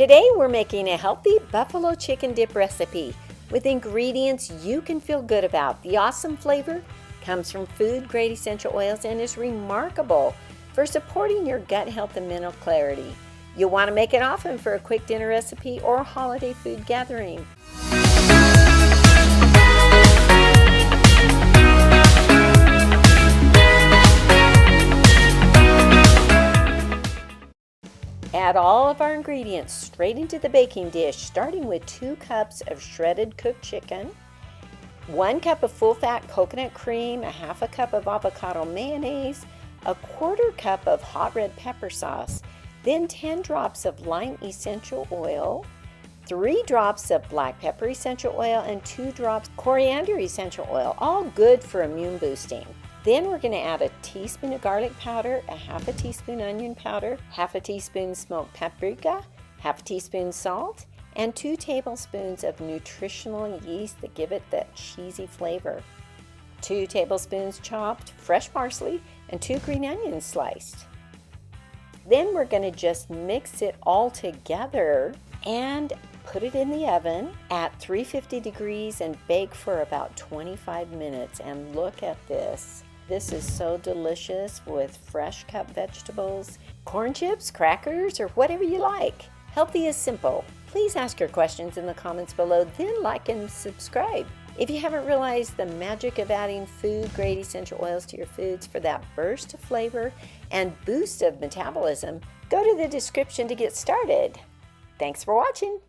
Today we're making a healthy buffalo chicken dip recipe with ingredients you can feel good about. The awesome flavor comes from food-grade essential oils and is remarkable for supporting your gut health and mental clarity. You'll want to make it often for a quick dinner recipe or a holiday food gathering. Add all of our ingredients straight into the baking dish, starting with 2 cups of shredded cooked chicken, 1 cup of full-fat coconut cream, a half a cup of avocado mayonnaise, a 1/4 cup of hot red pepper sauce, then 10 drops of lime essential oil, 3 drops of black pepper essential oil, and 2 drops coriander essential oil, all good for immune boosting. Then we're going to add a teaspoon of garlic powder, a half a teaspoon onion powder, half a teaspoon smoked paprika, half a teaspoon salt, and 2 tablespoons of nutritional yeast that give it that cheesy flavor. 2 tablespoons chopped fresh parsley and 2 green onions sliced. Then we're going to just mix it all together and put it in the oven at 350 degrees and bake for about 25 minutes. And look at this. This is so delicious with fresh cut vegetables, corn chips, crackers, or whatever you like. Healthy is simple. Please ask your questions in the comments below, then like and subscribe. If you haven't realized the magic of adding food-grade essential oils to your foods for that burst of flavor and boost of metabolism, go to the description to get started. Thanks for watching.